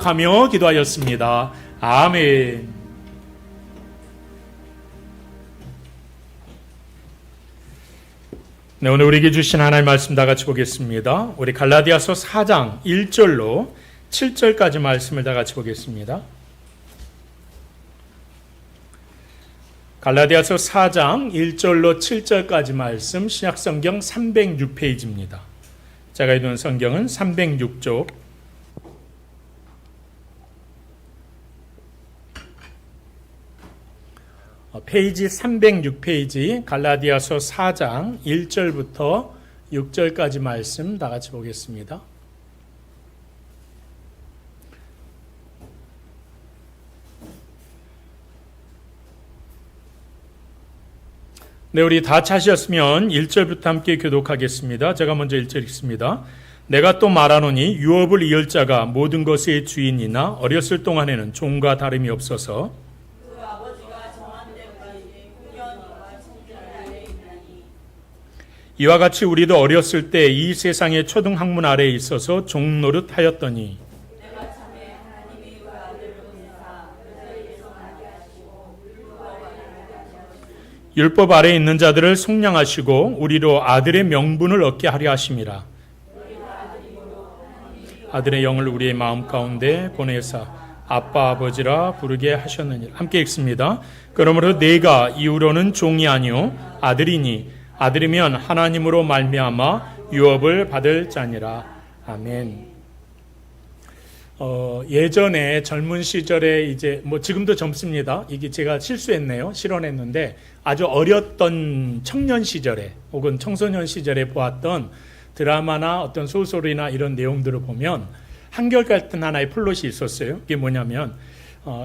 통독하며 기도하였습니다. 아멘. 네, 오늘 우리에게 주신 하나님의 말씀 다 같이 보겠습니다. 우리 갈라디아서 4장 1절로 7절까지 말씀을 다 같이 보겠습니다. 갈라디아서 4장 1절로 7절까지 말씀, 신약성경 306페이지입니다. 제가 읽은 성경은 306쪽. 페이지 306페이지 갈라디아서 4장 1절부터 6절까지 말씀 다 같이 보겠습니다. 네, 우리 다 찾으셨으면 1절부터 함께 교독하겠습니다. 제가 먼저 1절 읽습니다. 내가 또 말하노니 유업을 이을 자가 모든 것의 주인이나 어렸을 동안에는 종과 다름이 없어서 이와 같이 우리도 어렸을 때 이 세상의 초등학문 아래에 있어서 종 노릇하였더니 율법 아래에 있는 자들을 속량하시고 우리로 아들의 명분을 얻게 하려 하심이라. 아들의 영을 우리의 마음 가운데 보내사 아빠 아버지라 부르게 하셨느니라. 함께 읽습니다. 그러므로 내가 이후로는 종이 아니요 아들이니 아들이면 하나님으로 말미암아 유업을 받을 자니라. 아멘. 예전에 젊은 시절에 이제 지금도 젊습니다. 이게 제가 실수했네요. 실언했는데 아주 어렸던 청년 시절에 혹은 청소년 시절에 보았던 드라마나 어떤 소설이나 이런 내용들을 보면 한결같은 하나의 플롯이 있었어요. 이게 뭐냐면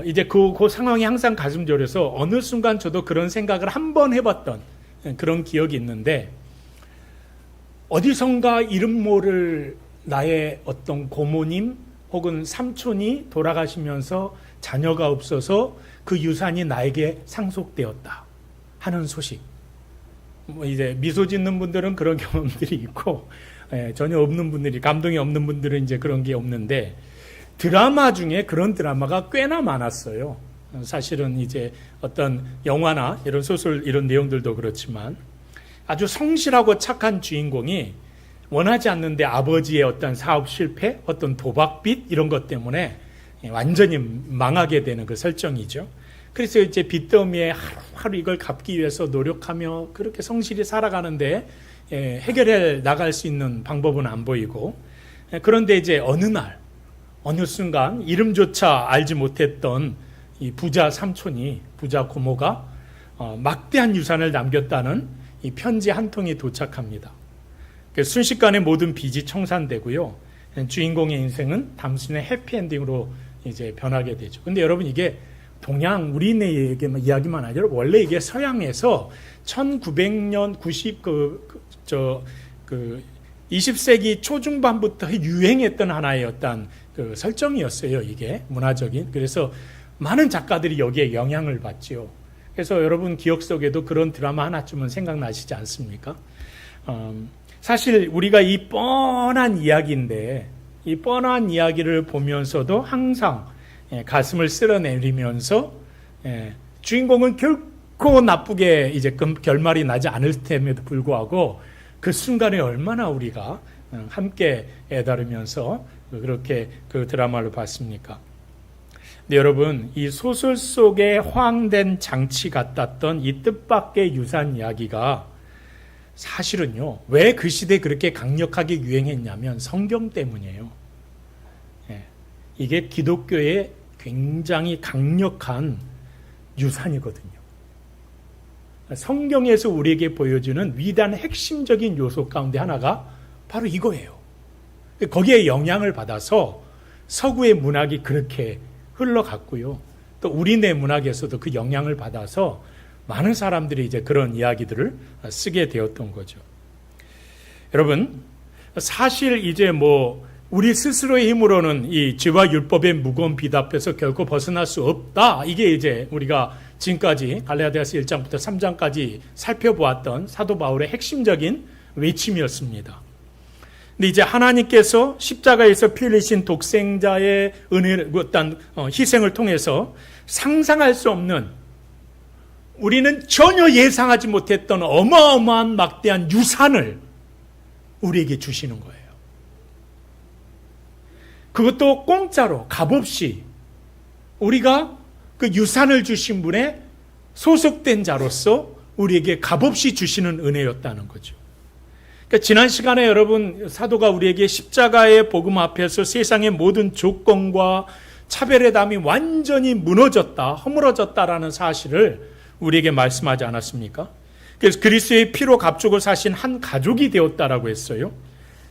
이제 그 상황이 항상 가슴 졸여서 어느 순간 저도 그런 생각을 한번 해봤던 그런 기억이 있는데, 어디선가 이름 모를 나의 어떤 고모님 혹은 삼촌이 돌아가시면서 자녀가 없어서 그 유산이 나에게 상속되었다 하는 소식. 이제 미소 짓는 분들은 그런 경험들이 있고, 전혀 없는 분들이, 감동이 없는 분들은 이제 그런 게 없는데, 드라마 중에 그런 드라마가 꽤나 많았어요. 사실은 이제 어떤 영화나 이런 소설 이런 내용들도 그렇지만 아주 성실하고 착한 주인공이 원하지 않는데 아버지의 어떤 사업 실패, 어떤 도박빚 이런 것 때문에 완전히 망하게 되는 그 설정이죠. 그래서 이제 빚더미에 하루하루 이걸 갚기 위해서 노력하며 그렇게 성실히 살아가는데 해결해 나갈 수 있는 방법은 안 보이고, 그런데 이제 어느 날 어느 순간 이름조차 알지 못했던 이 부자 삼촌이, 부자 고모가 막대한 유산을 남겼다는 이 편지 한 통이 도착합니다. 순식간에 모든 빚이 청산되고요. 주인공의 인생은 단순히 해피엔딩으로 이제 변하게 되죠. 근데 여러분, 이게 동양 우리네 이야기만 아니라 원래 이게 서양에서 1900년 20세기 초중반부터 유행했던 하나의 어떤 그 설정이었어요. 이게 문화적인. 그래서 많은 작가들이 여기에 영향을 받죠. 그래서 여러분 기억 속에도 그런 드라마 하나쯤은 생각나시지 않습니까? 사실 우리가 이 뻔한 이야기인데, 이 뻔한 이야기를 보면서도 항상 가슴을 쓸어내리면서 주인공은 결코 나쁘게 이제 결말이 나지 않을 템에도 불구하고 그 순간에 얼마나 우리가 함께 애다르면서 그렇게 그 드라마를 봤습니까? 네, 여러분, 이 소설 속에 허황된 장치 같았던 이 뜻밖의 유산 이야기가 사실은요, 왜 그 시대에 그렇게 강력하게 유행했냐면 성경 때문이에요. 이게 기독교의 굉장히 강력한 유산이거든요. 성경에서 우리에게 보여주는 위대한 핵심적인 요소 가운데 하나가 바로 이거예요. 거기에 영향을 받아서 서구의 문학이 그렇게 흘러갔고요. 또 우리네 문학에서도 그 영향을 받아서 많은 사람들이 이제 그런 이야기들을 쓰게 되었던 거죠. 여러분, 사실 이제 우리 스스로의 힘으로는 이 죄와 율법의 무거운 빚 앞에서 결코 벗어날 수 없다. 이게 이제 우리가 지금까지 갈라디아서 1장부터 3장까지 살펴보았던 사도 바울의 핵심적인 외침이었습니다. 근데 이제 하나님께서 십자가에서 피 흘리신 독생자의 은혜를, 어떤 희생을 통해서 상상할 수 없는, 우리는 전혀 예상하지 못했던 어마어마한 막대한 유산을 우리에게 주시는 거예요. 그것도 공짜로, 값없이 우리가 그 유산을 주신 분의 소속된 자로서 우리에게 값없이 주시는 은혜였다는 거죠. 그러니까 지난 시간에 여러분, 사도가 우리에게 십자가의 복음 앞에서 세상의 모든 조건과 차별의 담이 완전히 무너졌다, 허물어졌다라는 사실을 우리에게 말씀하지 않았습니까? 그래서 그리스도의 피로 갑죽을 사신 한 가족이 되었다라고 했어요.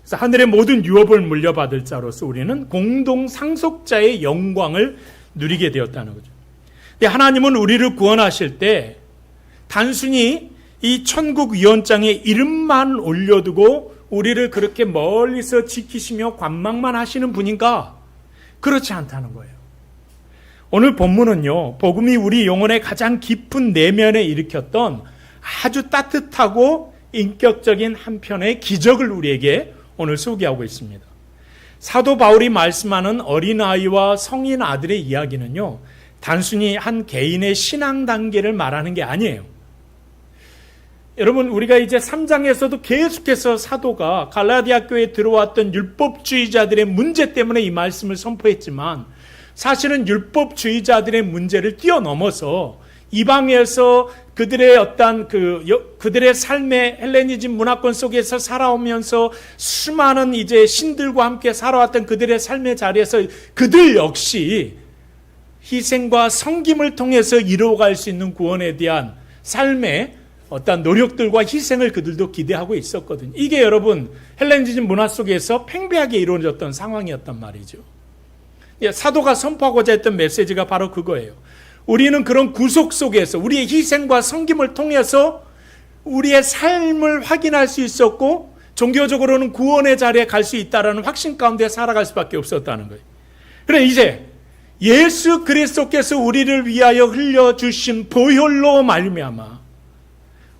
그래서 하늘의 모든 유업을 물려받을 자로서 우리는 공동 상속자의 영광을 누리게 되었다는 거죠. 근데 하나님은 우리를 구원하실 때 단순히 이 천국 위원장에 이름만 올려두고 우리를 그렇게 멀리서 지키시며 관망만 하시는 분인가? 그렇지 않다는 거예요. 오늘 본문은요, 복음이 우리 영혼의 가장 깊은 내면에 일으켰던 아주 따뜻하고 인격적인 한 편의 기적을 우리에게 오늘 소개하고 있습니다. 사도 바울이 말씀하는 어린아이와 성인 아들의 이야기는요, 단순히 한 개인의 신앙 단계를 말하는 게 아니에요. 여러분, 우리가 이제 3장에서도 계속해서 사도가 갈라디아 교회에 들어왔던 율법주의자들의 문제 때문에 이 말씀을 선포했지만, 사실은 율법주의자들의 문제를 뛰어넘어서 이방에서 그들의 어떤 그들의 삶의 헬레니즘 문화권 속에서 살아오면서 수많은 이제 신들과 함께 살아왔던 그들의 삶의 자리에서 그들 역시 희생과 섬김을 통해서 이루어갈 수 있는 구원에 대한 삶의 어떤 노력들과 희생을 그들도 기대하고 있었거든요. 이게 여러분 헬레니즘 문화 속에서 팽배하게 이루어졌던 상황이었단 말이죠. 사도가 선포하고자 했던 메시지가 바로 그거예요. 우리는 그런 구속 속에서 우리의 희생과 섬김을 통해서 우리의 삶을 확인할 수 있었고 종교적으로는 구원의 자리에 갈 수 있다는 확신 가운데 살아갈 수밖에 없었다는 거예요. 그래 이제 예수 그리스도께서 우리를 위하여 흘려주신 보혈로 말미암아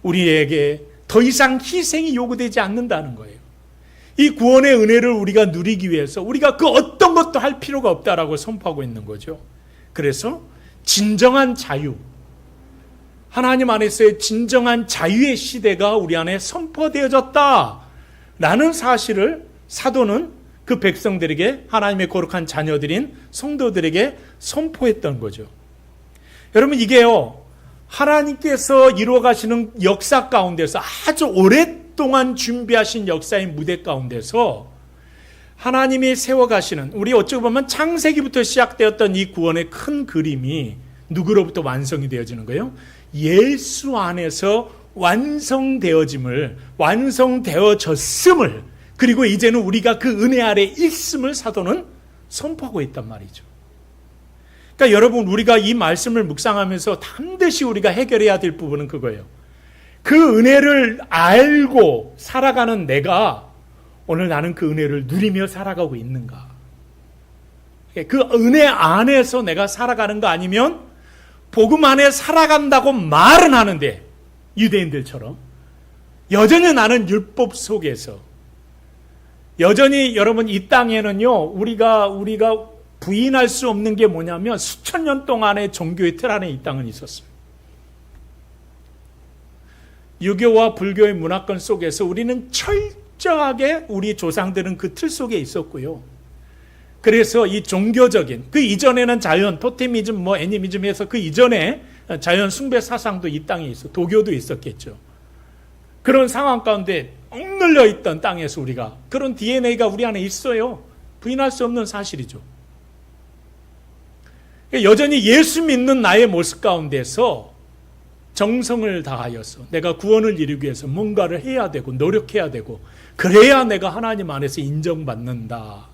우리에게 더 이상 희생이 요구되지 않는다는 거예요. 이 구원의 은혜를 우리가 누리기 위해서 우리가 그 어떤 것도 할 필요가 없다라고 선포하고 있는 거죠. 그래서 진정한 자유, 하나님 안에서의 진정한 자유의 시대가 우리 안에 선포되어졌다라는 사실을 사도는 그 백성들에게, 하나님의 거룩한 자녀들인 성도들에게 선포했던 거죠. 여러분, 이게요, 하나님께서 이루어가시는 역사 가운데서 아주 오랫동안 준비하신 역사의 무대 가운데서 하나님이 세워가시는, 우리 어찌 보면 창세기부터 시작되었던 이 구원의 큰 그림이 누구로부터 완성이 되어지는 거예요? 예수 안에서 완성되어졌음을, 그리고 이제는 우리가 그 은혜 아래 있음을 사도는 선포하고 있단 말이죠. 그러니까 여러분, 우리가 이 말씀을 묵상하면서 반드시 우리가 해결해야 될 부분은 그거예요. 그 은혜를 알고 살아가는 내가 오늘 나는 그 은혜를 누리며 살아가고 있는가? 그 은혜 안에서 내가 살아가는 거 아니면 복음 안에 살아간다고 말은 하는데 유대인들처럼 여전히 나는 율법 속에서, 여전히 여러분 이 땅에는요, 우리가 부인할 수 없는 게 뭐냐면 수천 년 동안의 종교의 틀 안에 이 땅은 있었어요. 유교와 불교의 문화권 속에서 우리는 철저하게 우리 조상들은 그 틀 속에 있었고요. 그래서 이 종교적인, 그 이전에는 자연, 토테미즘, 애니미즘 해서 그 이전에 자연 숭배 사상도 이 땅에 있어, 도교도 있었겠죠. 그런 상황 가운데 억눌려 있던 땅에서 우리가, 그런 DNA가 우리 안에 있어요. 부인할 수 없는 사실이죠. 여전히 예수 믿는 나의 모습 가운데서 정성을 다하여서 내가 구원을 이루기 위해서 뭔가를 해야 되고 노력해야 되고 그래야 내가 하나님 안에서 인정받는다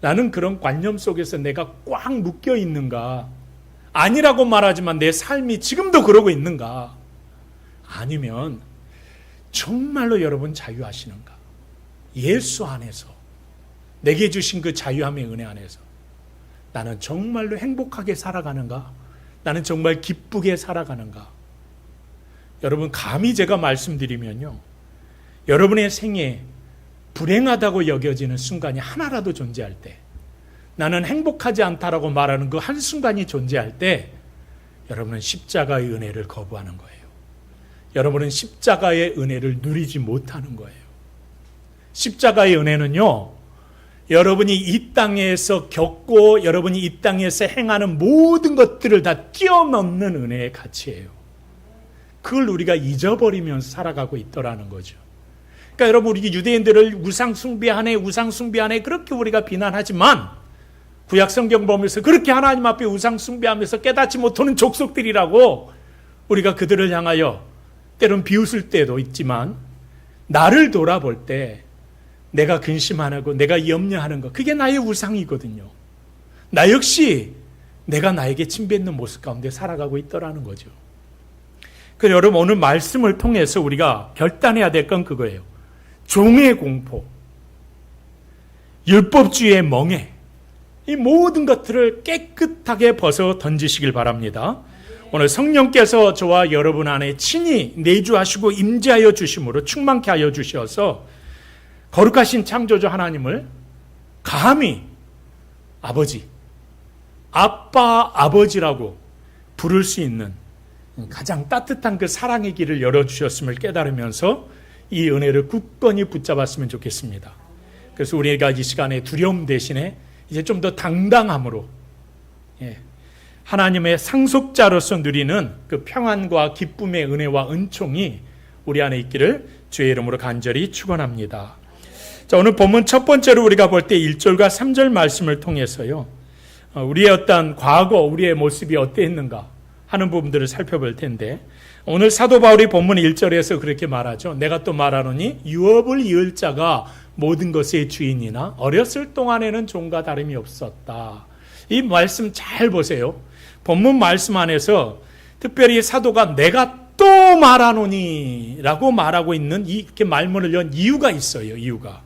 라는 그런 관념 속에서 내가 꽉 묶여 있는가? 아니라고 말하지만 내 삶이 지금도 그러고 있는가? 아니면 정말로 여러분 자유하시는가? 예수 안에서 내게 주신 그 자유함의 은혜 안에서 나는 정말로 행복하게 살아가는가? 나는 정말 기쁘게 살아가는가? 여러분, 감히 제가 말씀드리면요, 여러분의 생애 불행하다고 여겨지는 순간이 하나라도 존재할 때, 나는 행복하지 않다라고 말하는 그 한순간이 존재할 때 여러분은 십자가의 은혜를 거부하는 거예요. 여러분은 십자가의 은혜를 누리지 못하는 거예요. 십자가의 은혜는요, 여러분이 이 땅에서 겪고 여러분이 이 땅에서 행하는 모든 것들을 다 뛰어넘는 은혜의 가치예요. 그걸 우리가 잊어버리면서 살아가고 있더라는 거죠. 그러니까 여러분, 우리 유대인들을 우상 숭배하네 그렇게 우리가 비난하지만 구약 성경 보면서 그렇게 하나님 앞에 우상 숭배하면서 깨닫지 못하는 족속들이라고 우리가 그들을 향하여 때론 비웃을 때도 있지만, 나를 돌아볼 때 내가 근심하고 내가 염려하는 것, 그게 나의 우상이거든요. 나 역시 내가 나에게 침뱉는 모습 가운데 살아가고 있더라는 거죠. 그래서 여러분, 오늘 말씀을 통해서 우리가 결단해야 될 건 그거예요. 종의 공포, 율법주의의 멍해, 이 모든 것들을 깨끗하게 벗어 던지시길 바랍니다. 오늘 성령께서 저와 여러분 안에 친히 내주하시고 임재하여 주심으로 충만케 하여 주셔서 거룩하신 창조주 하나님을 감히 아버지, 아빠, 아버지라고 부를 수 있는 가장 따뜻한 그 사랑의 길을 열어주셨음을 깨달으면서 이 은혜를 굳건히 붙잡았으면 좋겠습니다. 그래서 우리가 이 시간에 두려움 대신에 이제 좀 더 당당함으로 하나님의 상속자로서 누리는 그 평안과 기쁨의 은혜와 은총이 우리 안에 있기를 주의 이름으로 간절히 축원합니다. 자, 오늘 본문 첫 번째로 우리가 볼 때 1절과 3절 말씀을 통해서요, 우리의 어떤 과거, 우리의 모습이 어땠는가 하는 부분들을 살펴볼 텐데, 오늘 사도 바울이 본문 1절에서 그렇게 말하죠. 내가 또 말하노니 유업을 이을 자가 모든 것의 주인이나 어렸을 동안에는 종과 다름이 없었다. 이 말씀 잘 보세요. 본문 말씀 안에서 특별히 사도가 내가 또 말하노니 라고 말하고 있는 이렇게 말문을 연 이유가 있어요. 이유가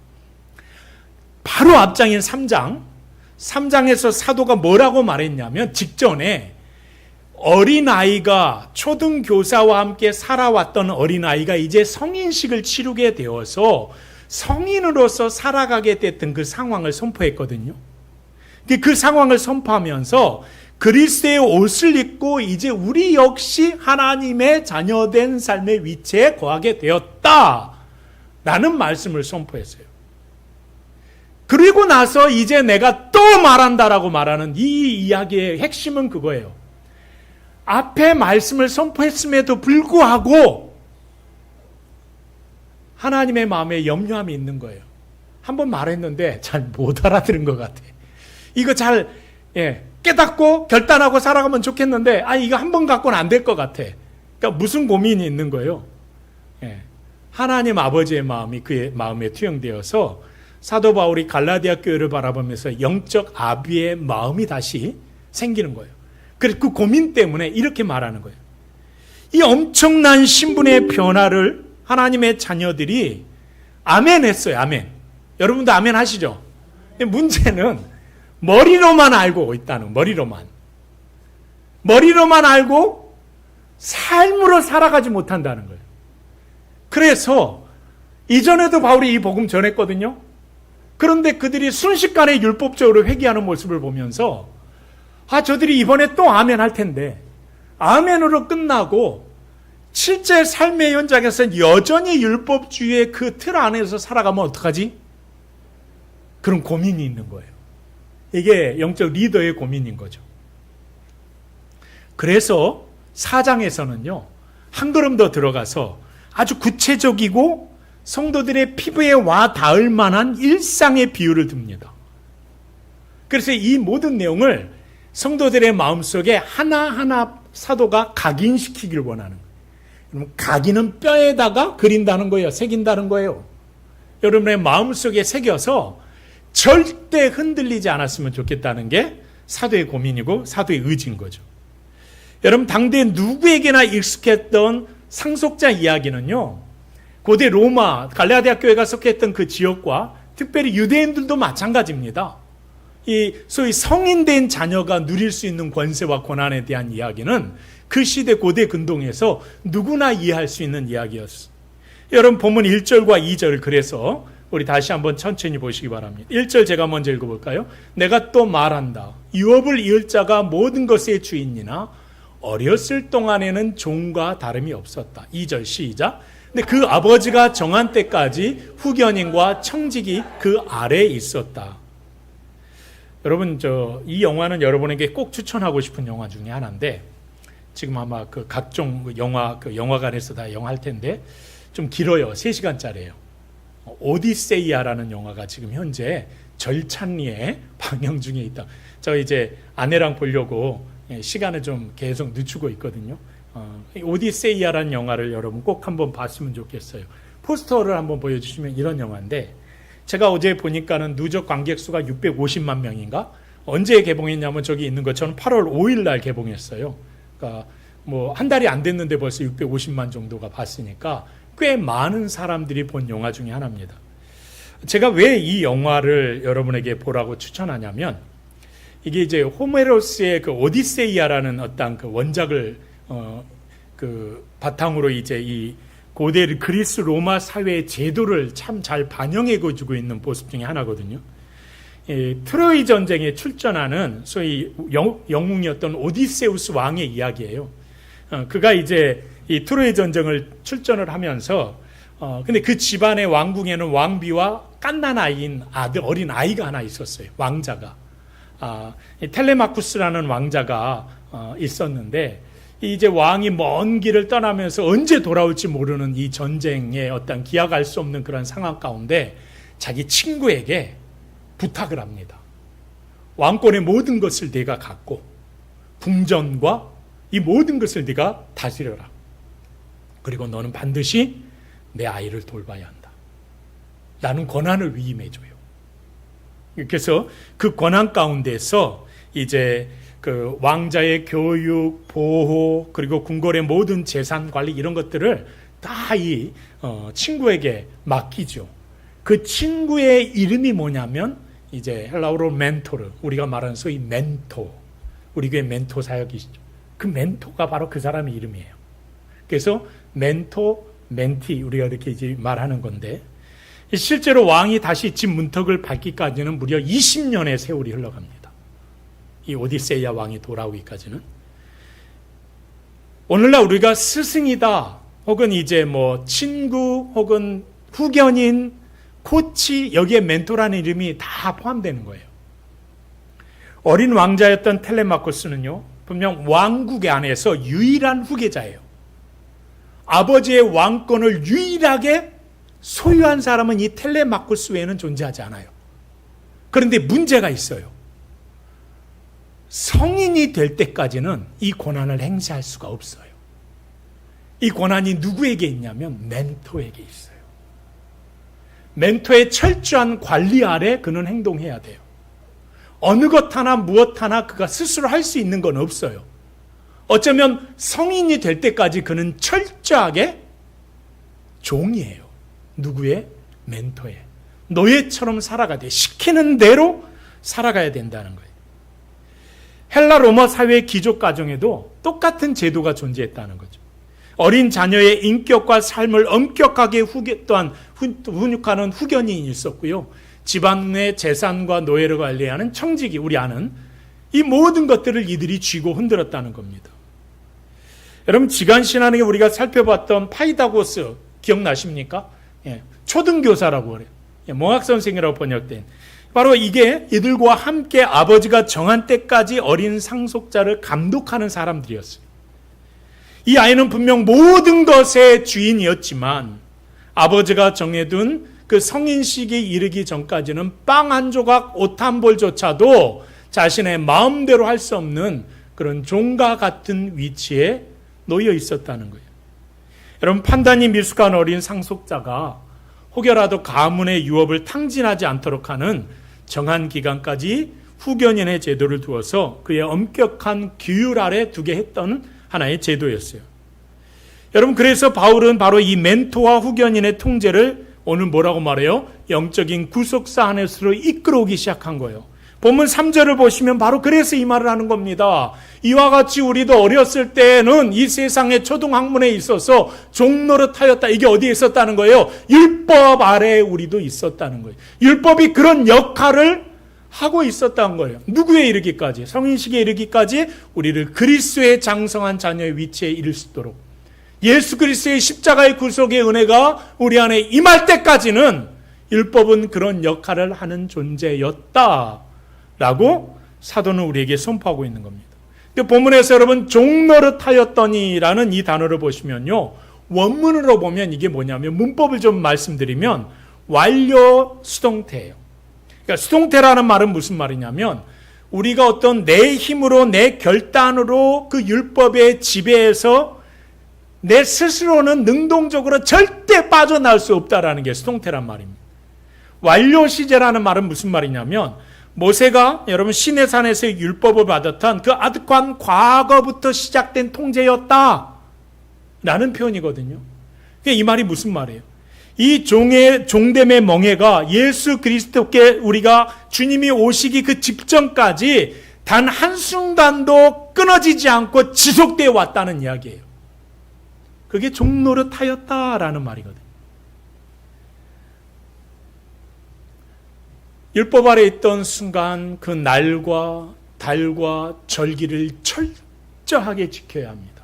바로 앞장인 3장에서 사도가 뭐라고 말했냐면, 직전에 어린아이가, 초등교사와 함께 살아왔던 어린아이가 이제 성인식을 치르게 되어서 성인으로서 살아가게 됐던 그 상황을 선포했거든요. 그 상황을 선포하면서 그리스도의 옷을 입고 이제 우리 역시 하나님의 자녀된 삶의 위치에 거하게 되었다 라는 말씀을 선포했어요. 그리고 나서 이제 내가 또 말한다라고 말하는 이 이야기의 핵심은 그거예요. 앞에 말씀을 선포했음에도 불구하고 하나님의 마음에 염려함이 있는 거예요. 한번 말했는데 잘 못 알아들은 것 같아. 이거 잘 깨닫고 결단하고 살아가면 좋겠는데 이거 한 번 갖고는 안 될 것 같아. 그러니까 무슨 고민이 있는 거예요. 하나님 아버지의 마음이 그의 마음에 투영되어서 사도 바울이 갈라디아 교회를 바라보면서 영적 아비의 마음이 다시 생기는 거예요. 그래서 그 고민 때문에 이렇게 말하는 거예요. 이 엄청난 신분의 변화를 하나님의 자녀들이 아멘 했어요. 아멘. 여러분도 아멘 하시죠? 문제는 머리로만 알고 있다는, 머리로만 알고 삶으로 살아가지 못한다는 거예요. 그래서 이전에도 바울이 이 복음 전했거든요. 그런데 그들이 순식간에 율법적으로 회개하는 모습을 보면서 저들이 이번에 또 아멘 할 텐데, 아멘으로 끝나고 실제 삶의 현장에서 여전히 율법주의의 그 틀 안에서 살아가면 어떡하지? 그런 고민이 있는 거예요. 이게 영적 리더의 고민인 거죠. 그래서 4장에서는요, 한 걸음 더 들어가서 아주 구체적이고 성도들의 피부에 와 닿을 만한 일상의 비유를 듭니다. 그래서 이 모든 내용을 성도들의 마음속에 하나하나 사도가 각인시키기를 원하는 거예요. 그럼 각인은 뼈에다가 그린다는 거예요. 새긴다는 거예요. 여러분의 마음속에 새겨서 절대 흔들리지 않았으면 좋겠다는 게 사도의 고민이고 사도의 의지인 거죠. 여러분, 당대 누구에게나 익숙했던 상속자 이야기는요, 고대 로마 갈라디아 교회가 속했던 그 지역과 특별히 유대인들도 마찬가지입니다. 이 소위 성인된 자녀가 누릴 수 있는 권세와 권한에 대한 이야기는 그 시대 고대 근동에서 누구나 이해할 수 있는 이야기였어요. 여러분, 본문 1절과 2절 그래서 우리 다시 한번 천천히 보시기 바랍니다. 1절 제가 먼저 읽어볼까요? 내가 또 말한다. 유업을 이을 자가 모든 것의 주인이나 어렸을 동안에는 종과 다름이 없었다. 2절 시작. 근데 그 아버지가 정한 때까지 후견인과 청직이 그 아래에 있었다. 여러분, 이 영화는 여러분에게 꼭 추천하고 싶은 영화 중에 하나인데, 지금 아마 그 각종 영화관에서 다 영화할 텐데, 좀 길어요. 3시간짜리예요. 오디세이아라는 영화가 지금 현재 절찬리에 방영 중에 있다. 저 이제 아내랑 보려고 시간을 좀 계속 늦추고 있거든요. 오디세이아라는 영화를 여러분 꼭 한번 봤으면 좋겠어요. 포스터를 한번 보여주시면 이런 영화인데, 제가 어제 보니까는 누적 관객 수가 650만 명인가? 언제 개봉했냐면 저기 있는 것처럼 8월 5일 날 개봉했어요. 그러니까 뭐 한 달이 안 됐는데 벌써 650만 정도가 봤으니까 꽤 많은 사람들이 본 영화 중에 하나입니다. 제가 왜 이 영화를 여러분에게 보라고 추천하냐면, 이게 이제 호메로스의 그 오디세이아라는 어떤 그 원작을 그 바탕으로 이제 이 고대 그리스 로마 사회의 제도를 참 잘 반영해주고 있는 모습 중에 하나거든요. 트로이 전쟁에 출전하는 소위 영웅이었던 오디세우스 왕의 이야기예요. 그가 이제 이 트로이 전쟁을 출전을 하면서 근데 그 집안의 왕궁에는 왕비와 갓난아이인 어린 아이가 하나 있었어요. 왕자가. 텔레마쿠스라는 왕자가 있었는데, 이제 왕이 먼 길을 떠나면서 언제 돌아올지 모르는 이 전쟁에 어떤 기약할 수 없는 그런 상황 가운데 자기 친구에게 부탁을 합니다. 왕권의 모든 것을 네가 갖고 궁전과 이 모든 것을 네가 다스려라. 그리고 너는 반드시 내 아이를 돌봐야 한다. 나는 권한을 위임해줘요. 그래서 그 권한 가운데서 이제 그 왕자의 교육, 보호, 그리고 궁궐의 모든 재산 관리 이런 것들을 다 이 친구에게 맡기죠. 그 친구의 이름이 뭐냐면 이제 헬라어로 멘토르, 우리가 말하는 소위 멘토, 우리 교회 멘토 사역이시죠. 그 멘토가 바로 그 사람의 이름이에요. 그래서 멘토, 멘티 우리가 이렇게 이제 말하는 건데, 실제로 왕이 다시 집 문턱을 밟기까지는 무려 20년의 세월이 흘러갑니다. 이 오디세이아 왕이 돌아오기까지는. 오늘날 우리가 스승이다, 혹은 이제 뭐 친구, 혹은 후견인, 코치, 여기에 멘토라는 이름이 다 포함되는 거예요. 어린 왕자였던 텔레마코스는요, 분명 왕국의 안에서 유일한 후계자예요. 아버지의 왕권을 유일하게 소유한 사람은 이 텔레마코스 외에는 존재하지 않아요. 그런데 문제가 있어요. 성인이 될 때까지는 이 권한을 행사할 수가 없어요. 이 권한이 누구에게 있냐면 멘토에게 있어요. 멘토의 철저한 관리 아래 그는 행동해야 돼요. 어느 것 하나 무엇 하나 그가 스스로 할 수 있는 건 없어요. 어쩌면 성인이 될 때까지 그는 철저하게 종이에요. 누구의? 멘토의. 노예처럼 살아가야 돼. 시키는 대로 살아가야 된다는 거예요. 헬라 로마 사회의 귀족 가정에도 똑같은 제도가 존재했다는 거죠. 어린 자녀의 인격과 삶을 엄격하게 또한 훈육하는 후견인이 있었고요. 집안의 재산과 노예를 관리하는 청직이, 우리 아는 이 모든 것들을 이들이 쥐고 흔들었다는 겁니다. 여러분, 지간신앙에 우리가 살펴봤던 파이다고스 기억나십니까? 초등교사라고 그래요. 몽학선생이라고 번역된. 바로 이게 이들과 함께 아버지가 정한 때까지 어린 상속자를 감독하는 사람들이었어요. 이 아이는 분명 모든 것의 주인이었지만 아버지가 정해둔 그 성인 시기에 이르기 전까지는 빵 한 조각, 옷 한 벌조차도 자신의 마음대로 할 수 없는 그런 종과 같은 위치에 놓여 있었다는 거예요. 여러분, 판단이 미숙한 어린 상속자가 혹여라도 가문의 유업을 탕진하지 않도록 하는 정한 기간까지 후견인의 제도를 두어서 그의 엄격한 규율 아래 두게 했던 하나의 제도였어요. 여러분, 그래서 바울은 바로 이 멘토와 후견인의 통제를 오늘 뭐라고 말해요? 영적인 구속사 안에서 이끌어오기 시작한 거예요. 본문 3절을 보시면 바로 그래서 이 말을 하는 겁니다. 이와 같이 우리도 어렸을 때는 이 세상의 초등학문에 있어서 종노릇하였다. 이게 어디에 있었다는 거예요? 율법 아래에 우리도 있었다는 거예요. 율법이 그런 역할을 하고 있었다는 거예요. 누구에 이르기까지? 성인식에 이르기까지 우리를 그리스도의 장성한 자녀의 위치에 이를 수 있도록 예수 그리스도의 십자가의 구속의 은혜가 우리 안에 임할 때까지는 율법은 그런 역할을 하는 존재였다 라고 사도는 우리에게 선포하고 있는 겁니다. 본문에서 여러분 종노릇하였더니라는 이 단어를 보시면요, 원문으로 보면 이게 뭐냐면, 문법을 좀 말씀드리면 완료 수동태예요. 그러니까 수동태라는 말은 무슨 말이냐면, 우리가 어떤 내 힘으로 내 결단으로 그 율법의 지배에서 내 스스로는 능동적으로 절대 빠져나올 수 없다라는 게 수동태란 말입니다. 완료 시제라는 말은 무슨 말이냐면, 모세가 여러분 시내산에서 율법을 받았던 그 아득한 과거부터 시작된 통제였다 라는 표현이거든요. 이 말이 무슨 말이에요? 이 종됨의 멍에가 예수 그리스도께 우리가 주님이 오시기 그 직전까지 단 한순간도 끊어지지 않고 지속되어 왔다는 이야기예요. 그게 종노릇하였다라는 말이거든요. 율법 아래 있던 순간 그 날과 달과 절기를 철저하게 지켜야 합니다.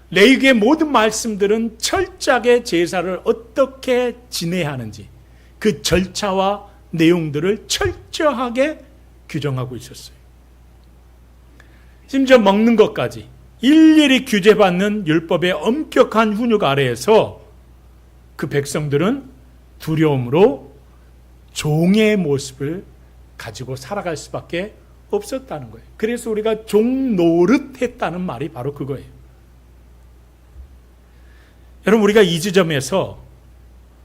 레위기의 모든 말씀들은 철저하게 제사를 어떻게 지내야 하는지 그 절차와 내용들을 철저하게 규정하고 있었어요. 심지어 먹는 것까지 일일이 규제받는 율법의 엄격한 훈육 아래에서 그 백성들은 두려움으로 종의 모습을 가지고 살아갈 수밖에 없었다는 거예요. 그래서 우리가 종노릇했다는 말이 바로 그거예요. 여러분, 우리가 이 지점에서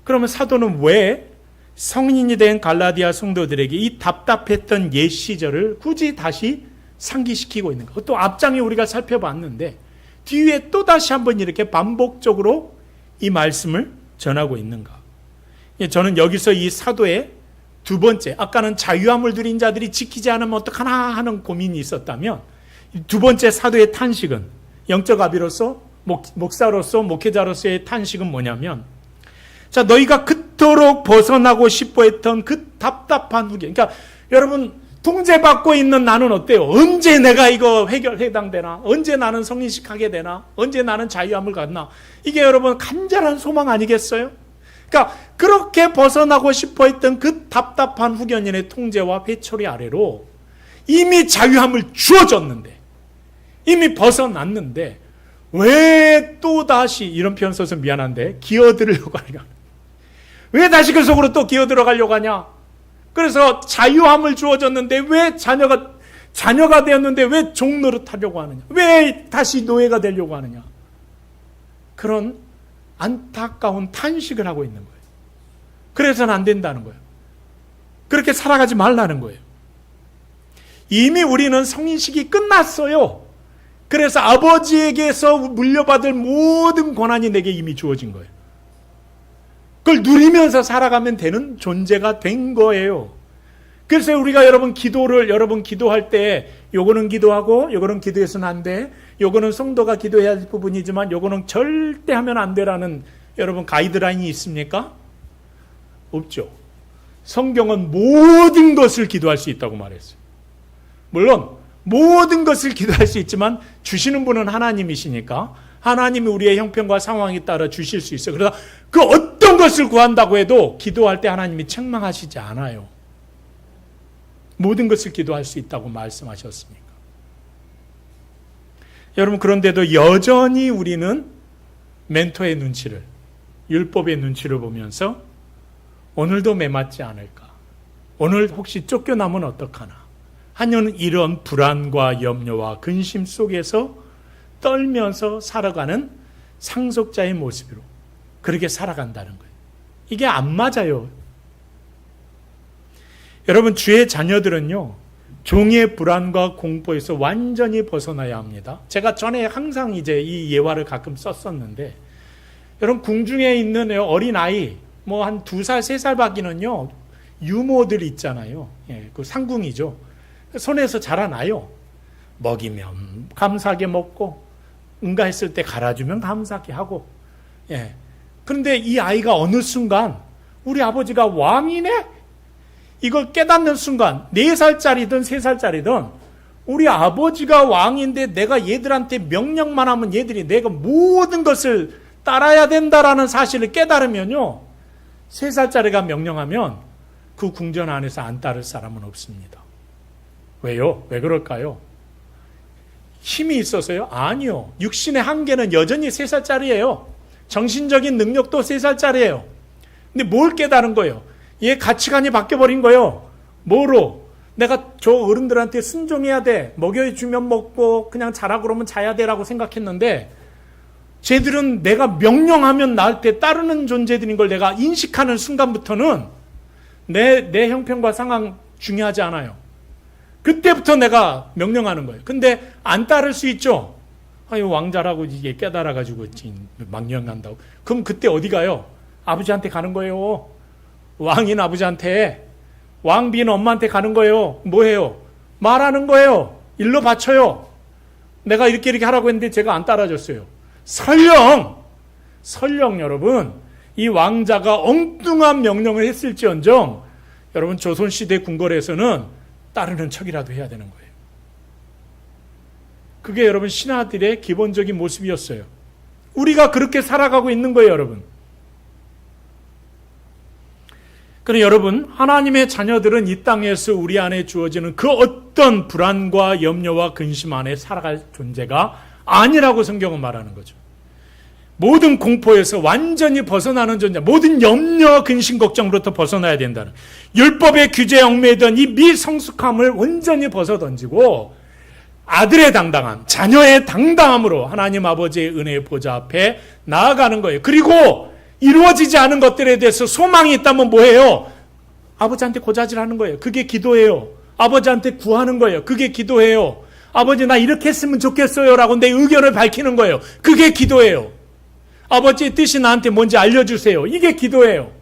그러면 사도는 왜 성인이 된 갈라디아 성도들에게 이 답답했던 옛 시절을 굳이 다시 상기시키고 있는가? 또 앞장에 우리가 살펴봤는데 뒤에 또 다시 한번 이렇게 반복적으로 이 말씀을 전하고 있는가? 저는 여기서 이 사도의 두 번째, 아까는 자유함을 누린 자들이 지키지 않으면 어떡하나 하는 고민이 있었다면, 두 번째 사도의 탄식은 영적 아비로서, 목사로서, 목회자로서의 탄식은 뭐냐면, 자, 너희가 그토록 벗어나고 싶어 했던 그 답답한 후기. 그러니까 여러분, 통제받고 있는 나는 어때요? 언제 내가 이거 해당되나? 언제 나는 성인식 하게 되나? 언제 나는 자유함을 갖나? 이게 여러분 간절한 소망 아니겠어요? 그러니까 그렇게 벗어나고 싶어 했던 그 답답한 후견인의 통제와 회초리 아래로 이미 자유함을 주어졌는데, 이미 벗어났는데 왜 또다시, 이런 표현 써서 미안한데, 기어들으려고 하냐? 왜 다시 그 속으로 또 기어들어가려고 하냐? 그래서 자유함을 주어졌는데 왜 자녀가 되었는데 왜 종노릇하려고 하느냐? 왜 다시 노예가 되려고 하느냐? 그런 안타까운 탄식을 하고 있는 거예요. 그래서는 안 된다는 거예요. 그렇게 살아가지 말라는 거예요. 이미 우리는 성인식이 끝났어요. 그래서 아버지에게서 물려받을 모든 권한이 내게 이미 주어진 거예요. 그걸 누리면서 살아가면 되는 존재가 된 거예요. 그래서 우리가 여러분 기도할 때 요거는 기도하고 요거는 기도해서는 안 돼. 요거는 성도가 기도해야 할 부분이지만 요거는 절대 하면 안 되라는 여러분 가이드라인이 있습니까? 없죠. 성경은 모든 것을 기도할 수 있다고 말했어요. 물론 모든 것을 기도할 수 있지만 주시는 분은 하나님이시니까 하나님이 우리의 형편과 상황에 따라 주실 수 있어요. 그러다 그 어떤 것을 구한다고 해도 기도할 때 하나님이 책망하시지 않아요. 모든 것을 기도할 수 있다고 말씀하셨으니까. 여러분, 그런데도 여전히 우리는 멘토의 눈치를, 율법의 눈치를 보면서 오늘도 매맞지 않을까? 오늘 혹시 쫓겨나면 어떡하나? 하는 이런 불안과 염려와 근심 속에서 떨면서 살아가는 상속자의 모습으로 그렇게 살아간다는 거예요. 이게 안 맞아요. 여러분, 주의 자녀들은요, 종의 불안과 공포에서 완전히 벗어나야 합니다. 제가 전에 항상 이제 이 예화를 가끔 썼었는데, 여러분, 궁중에 있는 어린아이, 뭐 한 2살, 3살 밖에는요, 유모들 있잖아요. 그 상궁이죠. 손에서 자라나요. 먹이면 감사하게 먹고 응가했을 때 갈아주면 감사하게 하고. 그런데 이 아이가 어느 순간 우리 아버지가 왕이네? 이걸 깨닫는 순간 4살짜리든 3살짜리든 우리 아버지가 왕인데 내가 얘들한테 명령만 하면 얘들이 내가 모든 것을 따라야 된다라는 사실을 깨달으면요, 3살짜리가 명령하면 그 궁전 안에서 안 따를 사람은 없습니다. 왜요? 왜 그럴까요? 힘이 있어서요? 아니요. 육신의 한계는 여전히 3살짜리예요. 정신적인 능력도 3살짜리예요. 근데 뭘 깨달은 거예요? 얘 가치관이 바뀌어버린 거예요. 뭐로? 내가 저 어른들한테 순종해야 돼. 먹여주면 먹고 그냥 자라 그러면 자야 돼라고 생각했는데 쟤들은 내가 명령하면 나한테 따르는 존재들인 걸 내가 인식하는 순간부터는 내 형편과 상황 중요하지 않아요. 그때부터 내가 명령하는 거예요. 근데 안 따를 수 있죠. 아유, 왕자라고 이게 깨달아가지고 망령한다고. 그럼 그때 어디 가요? 아버지한테 가는 거예요. 왕인 아버지한테. 왕비인 엄마한테 가는 거예요. 뭐해요? 말하는 거예요. 일로 바쳐요. 내가 이렇게 하라고 했는데 제가 안 따라줬어요. 설령 여러분, 이 왕자가 엉뚱한 명령을 했을지언정 여러분 조선시대 궁궐에서는 따르는 척이라도 해야 되는 거예요. 그게 여러분 신하들의 기본적인 모습이었어요. 우리가 그렇게 살아가고 있는 거예요, 여러분. 그럼 여러분, 하나님의 자녀들은 이 땅에서 우리 안에 주어지는 그 어떤 불안과 염려와 근심 안에 살아갈 존재가 아니라고 성경은 말하는 거죠. 모든 공포에서 완전히 벗어나는 존재, 모든 염려, 근심, 걱정으로부터 벗어나야 된다는, 율법의 규제에 얽매이던 이 미성숙함을 온전히 벗어던지고 아들의 당당함, 자녀의 당당함으로 하나님 아버지의 은혜의 보좌 앞에 나아가는 거예요. 그리고 이루어지지 않은 것들에 대해서 소망이 있다면 뭐예요? 아버지한테 고자질하는 거예요. 그게 기도예요. 아버지한테 구하는 거예요. 그게 기도예요. 아버지, 나 이렇게 했으면 좋겠어요 라고 내 의견을 밝히는 거예요. 그게 기도예요. 아버지의 뜻이 나한테 뭔지 알려주세요. 이게 기도예요.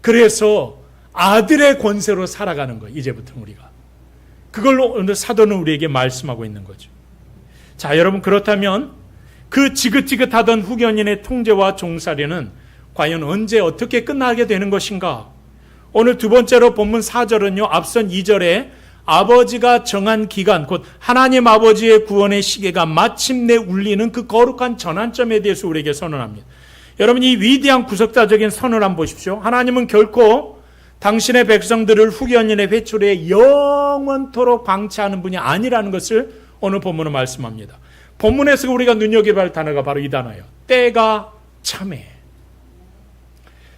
그래서 아들의 권세로 살아가는 거예요. 이제부터 우리가. 그걸로 오늘 사도는 우리에게 말씀하고 있는 거죠. 자, 여러분, 그렇다면 그 지긋지긋하던 후견인의 통제와 종살이는 과연 언제 어떻게 끝나게 되는 것인가? 오늘 두 번째로 본문 4절은요, 앞선 2절에 아버지가 정한 기간, 곧 하나님 아버지의 구원의 시계가 마침내 울리는 그 거룩한 전환점에 대해서 우리에게 선언합니다. 여러분, 이 위대한 구속사적인 선언을 한번 보십시오. 하나님은 결코 당신의 백성들을 후견인의 회초리에 영원토록 방치하는 분이 아니라는 것을 오늘 본문은 말씀합니다. 본문에서 우리가 눈여겨봐야 할 단어가 바로 이 단어예요. 때가 참해.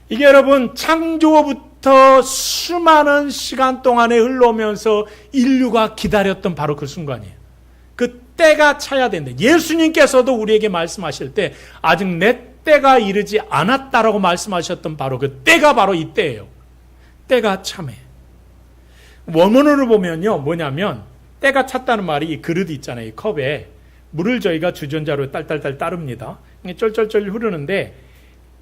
이게 여러분, 창조부터 수많은 시간 동안에 흘러오면서 인류가 기다렸던 바로 그 순간이에요. 그 때가 차야 된다. 예수님께서도 우리에게 말씀하실 때 아직 내 때가 이르지 않았다라고 말씀하셨던 바로 그 때가 바로 이 때예요. 때가 참해. 원문으로 보면요, 뭐냐면 때가 찼다는 말이 이 그릇 있잖아요. 이 컵에 물을 저희가 주전자로 딸딸딸 따릅니다. 쩔쩔쩔 흐르는데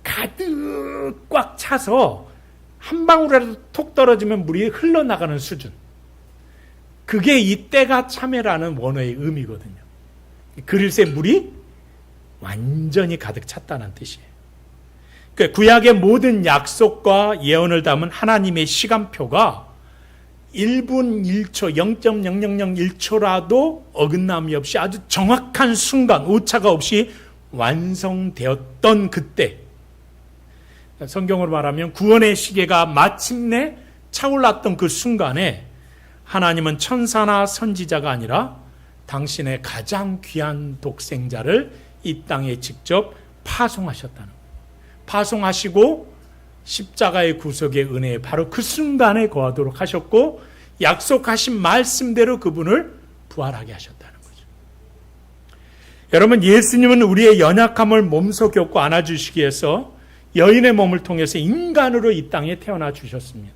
가득 꽉 차서 한 방울이라도 톡 떨어지면 물이 흘러나가는 수준. 그게 이 때가 참해라는 원어의 의미거든요. 그릇에 물이 완전히 가득 찼다는 뜻이에요. 구약의 모든 약속과 예언을 담은 하나님의 시간표가 1분 1초, 0.0001초라도 어긋남이 없이 아주 정확한 순간, 오차가 없이 완성되었던 그때, 성경으로 말하면 구원의 시계가 마침내 차올랐던 그 순간에 하나님은 천사나 선지자가 아니라 당신의 가장 귀한 독생자를 이 땅에 직접 파송하셨다는 거예요. 파송하시고 십자가의 구속의 은혜에 바로 그 순간에 거하도록 하셨고, 약속하신 말씀대로 그분을 부활하게 하셨다는 거죠. 여러분, 예수님은 우리의 연약함을 몸소 겪고 안아주시기 위해서 여인의 몸을 통해서 인간으로 이 땅에 태어나 주셨습니다.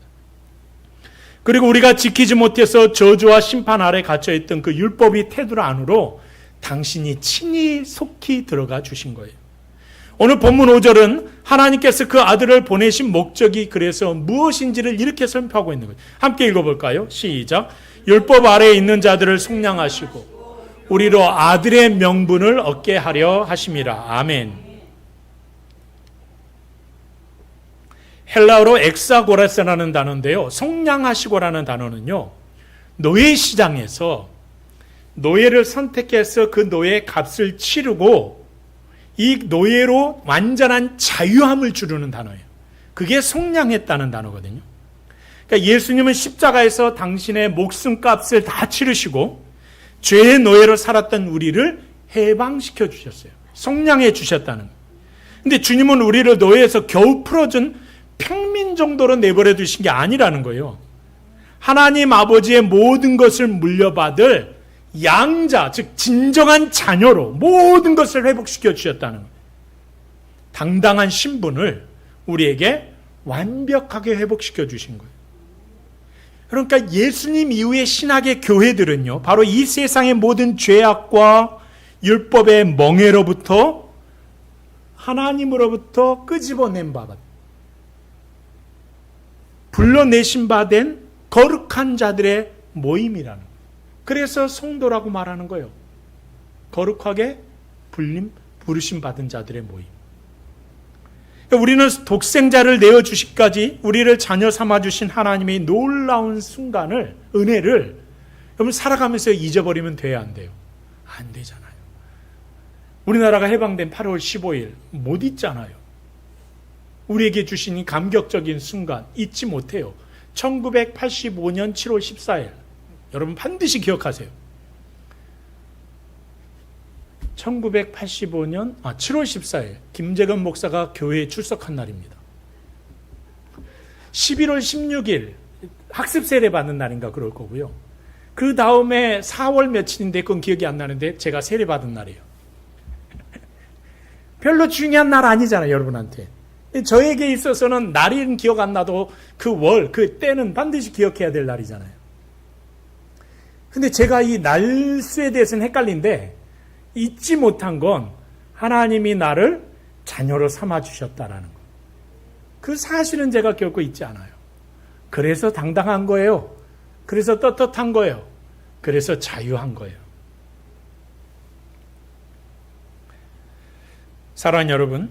그리고 우리가 지키지 못해서 저주와 심판 아래 갇혀있던 그 율법의 테두리 안으로 당신이 친히 속히 들어가 주신 거예요. 오늘 본문 5절은 하나님께서 그 아들을 보내신 목적이 그래서 무엇인지를 이렇게 설명하고 있는 거예요. 함께 읽어볼까요? 시작. 율법 아래에 있는 자들을 속량하시고 우리로 아들의 명분을 얻게 하려 하심이라. 아멘. 헬라어로 엑사고라스라는 단어인데요. 속량하시고라는 단어는요. 노예 시장에서 노예를 선택해서 그 노예의 값을 치르고 이 노예로 완전한 자유함을 주르는 단어예요. 그게 속량했다는 단어거든요. 그러니까 예수님은 십자가에서 당신의 목숨값을 다 치르시고 죄의 노예로 살았던 우리를 해방시켜 주셨어요. 속량해 주셨다는 거예요. 근데 주님은 우리를 노예에서 겨우 풀어준 평민 정도로 내버려 두신 게 아니라는 거예요. 하나님 아버지의 모든 것을 물려받을 양자, 즉 진정한 자녀로 모든 것을 회복시켜 주셨다는 거예요. 당당한 신분을 우리에게 완벽하게 회복시켜 주신 거예요. 그러니까 예수님 이후의 신학의 교회들은요, 바로 이 세상의 모든 죄악과 율법의 멍에로부터 하나님으로부터 끄집어낸 바, 불러내신 바 된 거룩한 자들의 모임이라는 거예요. 그래서 성도라고 말하는 거예요. 거룩하게 부르심 받은 자들의 모임. 우리는 독생자를 내어주시기까지 우리를 자녀 삼아주신 하나님의 놀라운 순간을, 은혜를 여러분 살아가면서 잊어버리면 돼야 안 돼요? 안 되잖아요. 우리나라가 해방된 8월 15일 못 잊잖아요. 우리에게 주신 이 감격적인 순간 잊지 못해요. 1985년 7월 14일 여러분 반드시 기억하세요. 1985년 7월 14일 김재건 목사가 교회에 출석한 날입니다. 11월 16일 학습 세례 받는 날인가 그럴 거고요. 그 다음에 4월 며칠인데 그건 기억이 안 나는데 제가 세례 받은 날이에요. 별로 중요한 날 아니잖아요, 여러분한테. 저에게 있어서는 날은 기억 안 나도 그 월, 그 때는 반드시 기억해야 될 날이잖아요. 근데 제가 이 날수에 대해서는 헷갈린데 잊지 못한 건 하나님이 나를 자녀로 삼아주셨다라는 거. 그 사실은 제가 결코 잊지 않아요. 그래서 당당한 거예요. 그래서 떳떳한 거예요. 그래서 자유한 거예요. 사랑하는 여러분,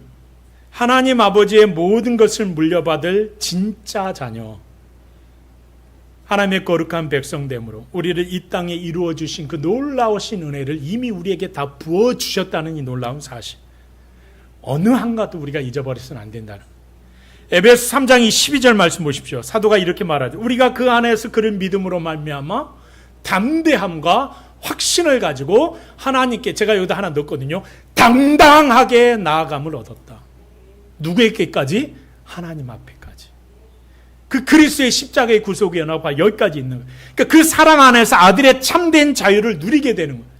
하나님 아버지의 모든 것을 물려받을 진짜 자녀, 하나님의 거룩한 백성됨으로 우리를 이 땅에 이루어 주신 그 놀라우신 은혜를 이미 우리에게 다 부어 주셨다는 이 놀라운 사실, 어느 한가도 우리가 잊어버려서는 안 된다는 거예요. 에베소 3장 12절 말씀 보십시오. 사도가 이렇게 말하죠. 우리가 그 안에서 그를 믿음으로 말미암아 담대함과 확신을 가지고 하나님께, 제가 여기다 하나 넣었거든요, 당당하게 나아감을 얻었다. 누구에게까지? 하나님 앞에까지. 그 그리스도의 십자가의 구속의 연합과 여기까지 있는 거예요. 그러니까 그 사랑 안에서 아들의 참된 자유를 누리게 되는 거예요.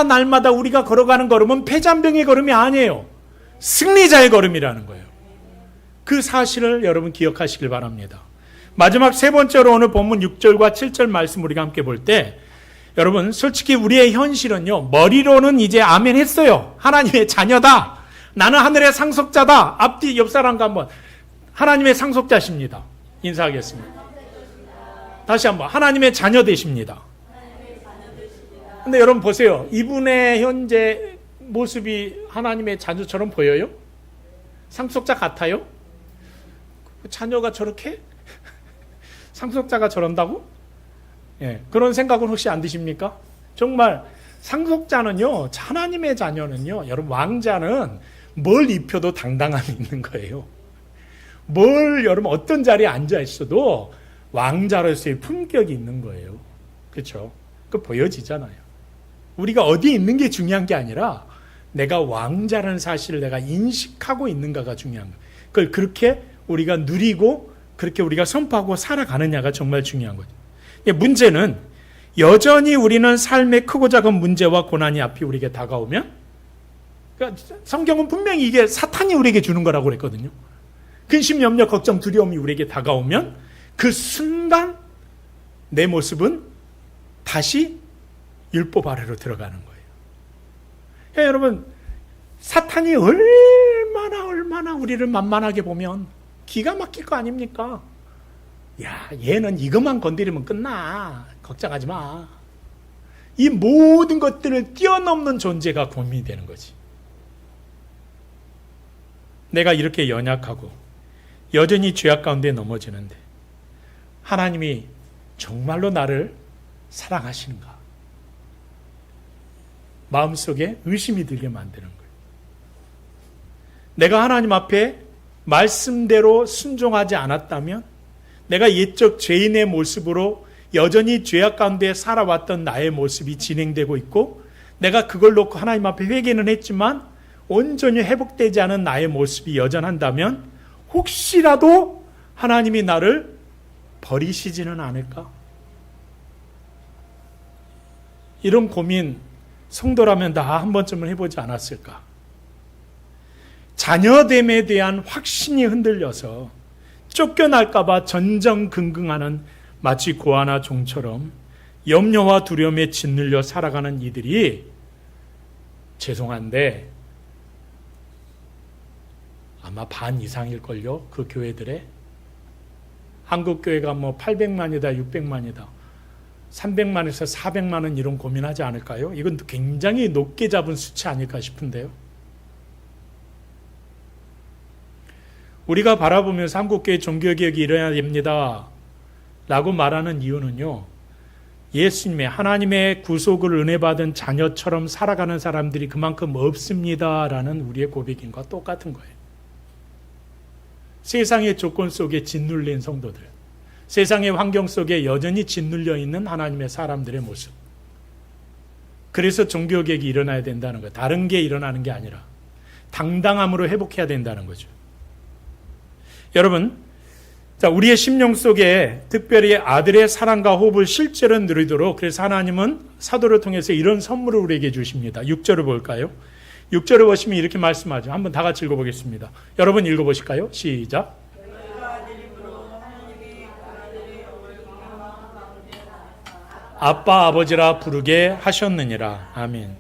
날마다 우리가 걸어가는 걸음은 패잔병의 걸음이 아니에요. 승리자의 걸음이라는 거예요. 그 사실을 여러분 기억하시길 바랍니다. 마지막 세 번째로 오늘 본문 6절과 7절 말씀 우리가 함께 볼 때, 여러분 솔직히 우리의 현실은요, 머리로는 이제 아멘 했어요. 하나님의 자녀다. 나는 하늘의 상속자다. 앞뒤 옆 사람과 한번, 하나님의 상속자십니다. 인사하겠습니다. 다시 한번, 하나님의 자녀 되십니다. 근데 여러분 보세요. 이분의 현재 모습이 하나님의 자녀처럼 보여요? 상속자 같아요? 자녀가 저렇게? 상속자가 저런다고? 예, 그런 생각은 혹시 안 드십니까? 정말 상속자는요, 하나님의 자녀는요, 여러분 왕자는 뭘 입혀도 당당함이 있는 거예요. 뭘 여러분 어떤 자리에 앉아 있어도 왕자로서의 품격이 있는 거예요. 그렇죠? 그 보여지잖아요. 우리가 어디 있는 게 중요한 게 아니라 내가 왕자라는 사실을 내가 인식하고 있는가가 중요한 거예요. 그걸 그렇게 우리가 누리고 그렇게 우리가 선포하고 살아가느냐가 정말 중요한 거죠. 문제는 여전히 우리는 삶의 크고 작은 문제와 고난이 앞이 우리에게 다가오면, 그러니까 성경은 분명히 이게 사탄이 우리에게 주는 거라고 그랬거든요. 근심, 염려, 걱정, 두려움이 우리에게 다가오면 그 순간 내 모습은 다시 율법 아래로 들어가는 거예요. 그러니까 여러분, 사탄이 얼마나 우리를 만만하게 보면 기가 막힐 거 아닙니까? 야, 얘는 이것만 건드리면 끝나. 걱정하지 마. 이 모든 것들을 뛰어넘는 존재가 고민이 되는 거지. 내가 이렇게 연약하고 여전히 죄악 가운데 넘어지는데 하나님이 정말로 나를 사랑하시는가? 마음속에 의심이 들게 만드는 거예요. 내가 하나님 앞에 말씀대로 순종하지 않았다면 내가 옛적 죄인의 모습으로 여전히 죄악 가운데 살아왔던 나의 모습이 진행되고 있고 내가 그걸 놓고 하나님 앞에 회개는 했지만 온전히 회복되지 않은 나의 모습이 여전한다면 혹시라도 하나님이 나를 버리시지는 않을까? 이런 고민 성도라면 다 한 번쯤은 해보지 않았을까? 자녀됨에 대한 확신이 흔들려서 쫓겨날까봐 전전긍긍하는 마치 고아나 종처럼 염려와 두려움에 짓눌려 살아가는 이들이 죄송한데 아마 반 이상일걸요. 그 교회들에 한국 교회가 뭐 800만이다 600만이다 300만에서 400만은 이런 고민하지 않을까요? 이건 굉장히 높게 잡은 수치 아닐까 싶은데요. 우리가 바라보면서 한국교회 종교개혁이 일어나야 됩니다 라고 말하는 이유는요, 예수님의 하나님의 구속을 은혜받은 자녀처럼 살아가는 사람들이 그만큼 없습니다 라는 우리의 고백인과 똑같은 거예요. 세상의 조건 속에 짓눌린 성도들, 세상의 환경 속에 여전히 짓눌려 있는 하나님의 사람들의 모습. 그래서 종교개혁이 일어나야 된다는 거예요. 다른 게 일어나는 게 아니라 당당함으로 회복해야 된다는 거죠. 여러분, 자, 우리의 심령 속에 특별히 아들의 사랑과 호흡을 실제로 누리도록 그래서 하나님은 사도를 통해서 이런 선물을 우리에게 주십니다. 6절을 볼까요? 6절을 보시면 이렇게 말씀하죠. 한번 다 같이 읽어보겠습니다. 여러분 읽어보실까요? 시작. 아빠 아버지라 부르게 하셨느니라. 아멘.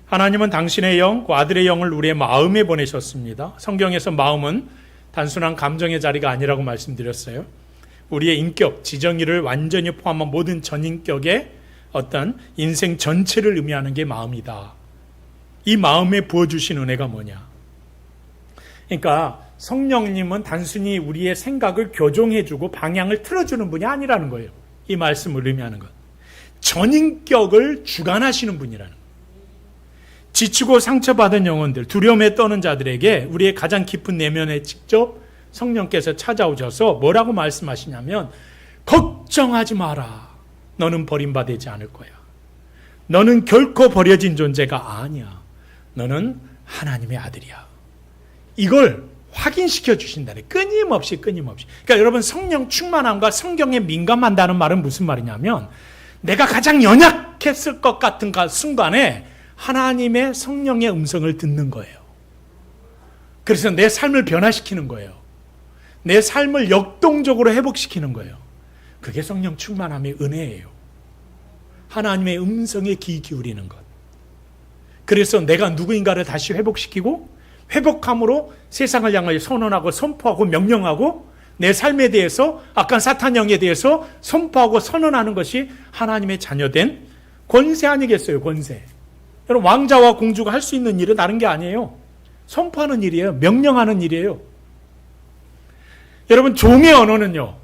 하나님은 당신의 영, 그 아들의 영을 우리의 마음에 보내셨습니다. 성경에서 마음은 단순한 감정의 자리가 아니라고 말씀드렸어요. 우리의 인격, 지정의를 완전히 포함한 모든 전인격의 어떤 인생 전체를 의미하는 게 마음이다. 이 마음에 부어주신 은혜가 뭐냐? 그러니까 성령님은 단순히 우리의 생각을 교정해주고 방향을 틀어주는 분이 아니라는 거예요. 이 말씀을 의미하는 것. 전인격을 주관하시는 분이라는 거예요. 지치고 상처받은 영혼들, 두려움에 떠는 자들에게 우리의 가장 깊은 내면에 직접 성령께서 찾아오셔서 뭐라고 말씀하시냐면 걱정하지 마라. 너는 버림받지 않을 거야. 너는 결코 버려진 존재가 아니야. 너는 하나님의 아들이야. 이걸 확인시켜 주신다네. 끊임없이. 그러니까 여러분 성령 충만함과 성경에 민감한다는 말은 무슨 말이냐면 내가 가장 연약했을 것 같은 순간에 하나님의 성령의 음성을 듣는 거예요. 그래서 내 삶을 변화시키는 거예요. 내 삶을 역동적으로 회복시키는 거예요. 그게 성령 충만함의 은혜예요. 하나님의 음성에 귀 기울이는 것. 그래서 내가 누구인가를 다시 회복시키고 회복함으로 세상을 향하여 선언하고 선포하고 명령하고 내 삶에 대해서 악한 사탄 영에 대해서 선포하고 선언하는 것이 하나님의 자녀된 권세 아니겠어요? 권세. 여러분 왕자와 공주가 할 수 있는 일은 다른 게 아니에요. 선포하는 일이에요. 명령하는 일이에요. 여러분 종의 언어는요.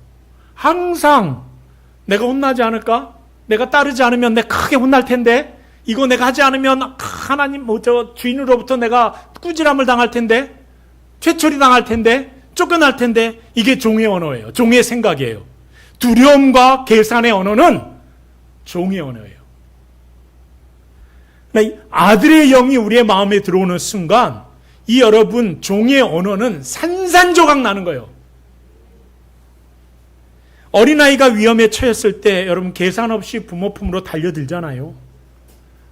항상 내가 혼나지 않을까? 내가 따르지 않으면 내가 크게 혼날 텐데 이거 내가 하지 않으면 하나님 주인으로부터 내가 꾸지람을 당할 텐데 퇴출이 당할 텐데 쫓겨날 텐데 이게 종의 언어예요. 종의 생각이에요. 두려움과 계산의 언어는 종의 언어예요. 아들의 영이 우리의 마음에 들어오는 순간 이 여러분 종의 언어는 산산조각 나는 거예요. 어린아이가 위험에 처했을 때 여러분 계산 없이 부모 품으로 달려들잖아요.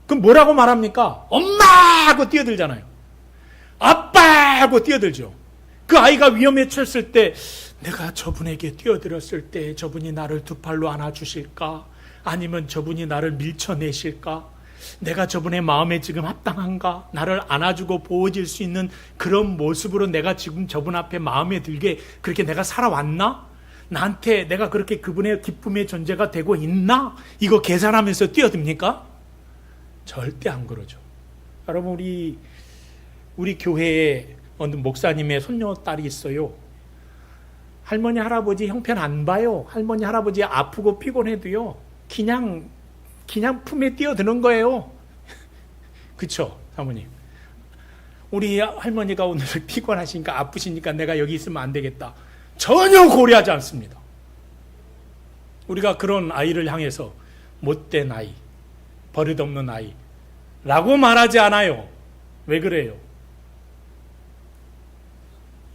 그럼 뭐라고 말합니까? 엄마! 하고 뛰어들잖아요. 아빠! 하고 뛰어들죠. 그 아이가 위험에 처했을 때 내가 저분에게 뛰어들었을 때 저분이 나를 두 팔로 안아주실까? 아니면 저분이 나를 밀쳐내실까? 내가 저분의 마음에 지금 합당한가? 나를 안아주고 보호질 수 있는 그런 모습으로 내가 지금 저분 앞에 마음에 들게 그렇게 내가 살아왔나? 나한테 내가 그렇게 그분의 기쁨의 존재가 되고 있나? 이거 계산하면서 뛰어듭니까? 절대 안 그러죠. 여러분, 우리 교회에 어느 목사님의 손녀딸이 있어요. 할머니 할아버지 형편 안 봐요. 할머니 할아버지 아프고 피곤해도요, 그냥 품에 뛰어드는 거예요. 그쵸, 사모님? 우리 할머니가 오늘 피곤하시니까 아프시니까 내가 여기 있으면 안 되겠다. 전혀 고려하지 않습니다. 우리가 그런 아이를 향해서 못된 아이, 버릇없는 아이 라고 말하지 않아요. 왜 그래요?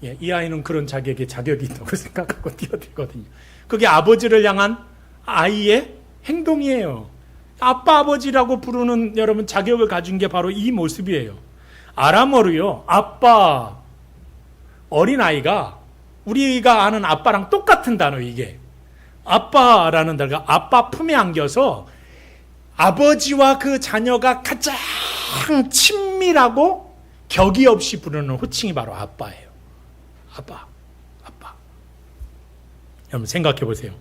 이 아이는 그런 자격이 있다고 생각하고 뛰어들거든요. 그게 아버지를 향한 아이의 행동이에요. 아빠, 아버지라고 부르는 여러분 자격을 가진 게 바로 이 모습이에요. 아람어로요, 아빠, 어린아이가 우리가 아는 아빠랑 똑같은 단어, 이게. 아빠라는 단어가 아빠 품에 안겨서 아버지와 그 자녀가 가장 친밀하고 격이 없이 부르는 호칭이 바로 아빠예요. 아빠. 여러분 생각해 보세요.